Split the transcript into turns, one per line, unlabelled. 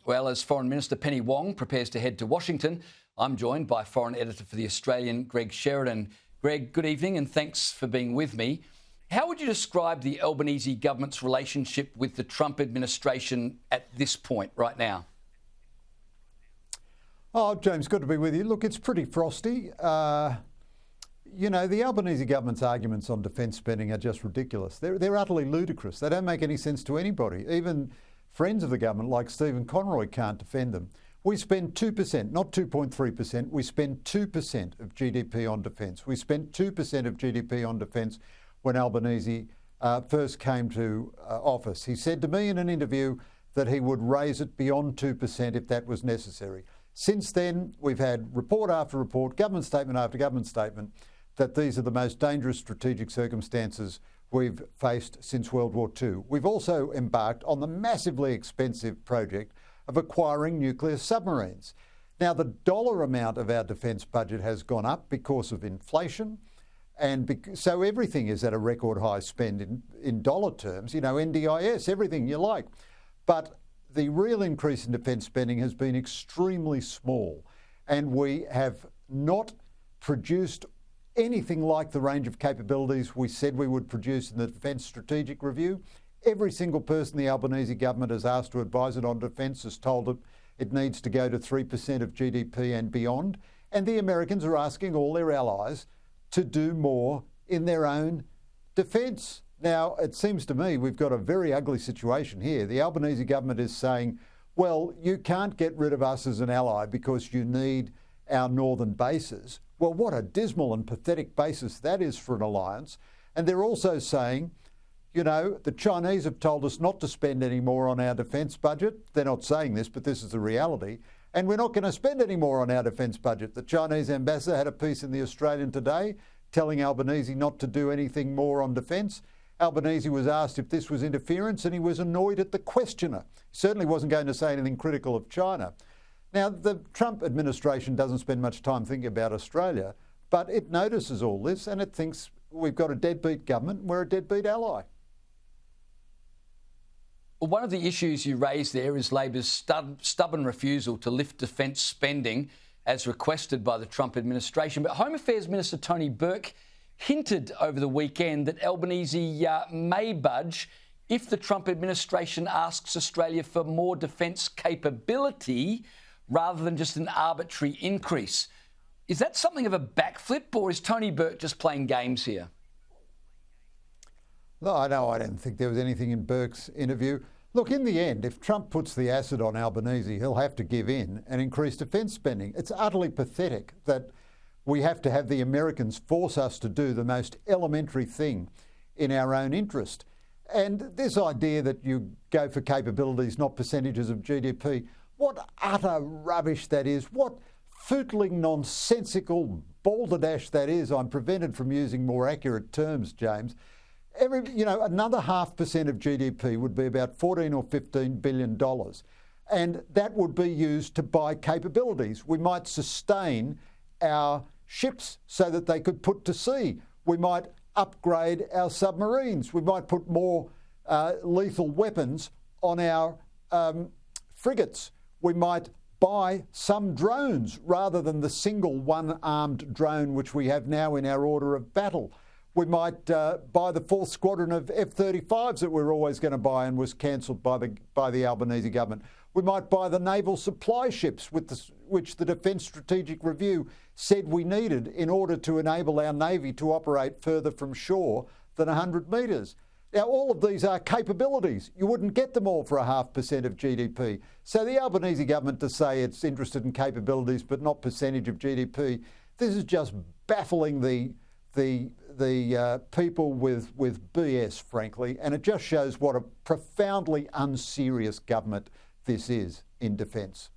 Well, as Foreign Minister Penny Wong prepares to head to Washington, I'm joined by Foreign Editor for The Australian, Greg Sheridan. Greg, good evening and thanks for being with me. How would you describe the Albanese government's relationship with the Trump administration at this point, right now?
Oh, James, good to be with you. Look, it's pretty frosty. You know, the Albanese government's arguments on defence spending are just ridiculous. They're utterly ludicrous. They don't make any sense to anybody. Even friends of the government like Stephen Conroy can't defend them. We spend 2%, not 2.3%. We spend 2% of GDP on defence. We spent 2% of GDP on defence when Albanese first came to office. He said to me in an interview that he would raise it beyond 2% if that was necessary. Since then, we've had report after report, government statement after government statement, that these are the most dangerous strategic circumstances we've faced since World War II. We've also embarked on the massively expensive project of acquiring nuclear submarines. Now, the dollar amount of our defence budget has gone up because of inflation, and so everything is at a record high spend in dollar terms, you know, NDIS, everything you like. But the real increase in defence spending has been extremely small, and we have not produced anything like the range of capabilities we said we would produce in the Defence Strategic Review. Every single person the Albanese government has asked to advise it on defence has told it it needs to go to 3% of GDP and beyond. And the Americans are asking all their allies to do more in their own defence. Now, it seems to me we've got a very ugly situation here. The Albanese government is saying, well, you can't get rid of us as an ally because you need our northern bases. Well, what a dismal and pathetic basis that is for an alliance. And they're also saying, you know, the Chinese have told us not to spend any more on our defence budget. They're not saying this, but this is the reality. And we're not going to spend any more on our defence budget. The Chinese ambassador had a piece in The Australian today telling Albanese not to do anything more on defence. Albanese was asked if this was interference and he was annoyed at the questioner. He certainly wasn't going to say anything critical of China. Now, the Trump administration doesn't spend much time thinking about Australia, but it notices all this and it thinks we've got a deadbeat government and we're a deadbeat ally.
Well, one of the issues you raised there is Labor's stubborn refusal to lift defence spending as requested by the Trump administration. But Home Affairs Minister Tony Burke hinted over the weekend that Albanese may budge if the Trump administration asks Australia for more defence capability rather than just an arbitrary increase. Is that something of a backflip, or is Tony Burke just playing games here?
No, I don't think there was anything in Burke's interview. Look, in the end, if Trump puts the acid on Albanese, he'll have to give in and increase defence spending. It's utterly pathetic that we have to have the Americans force us to do the most elementary thing in our own interest. And this idea that you go for capabilities, not percentages of GDP, what utter rubbish that is. What footling, nonsensical balderdash that is. I'm prevented from using more accurate terms, James. Another 0.5% of GDP would be about $14 or $15 billion. And that would be used to buy capabilities. We might sustain our ships so that they could put to sea. We might upgrade our submarines. We might put more lethal weapons on our frigates. We might buy some drones rather than the single one-armed drone which we have now in our order of battle. We might buy the 4th squadron of F-35s that we're always going to buy and was cancelled by the Albanese government. We might buy the naval supply ships which the Defence Strategic Review said we needed in order to enable our Navy to operate further from shore than 100 metres. Now, all of these are capabilities. You wouldn't get them all for 0.5% of GDP. So the Albanese government to say it's interested in capabilities but not percentage of GDP, this is just baffling the people with BS, frankly, and it just shows what a profoundly unserious government this is in defence.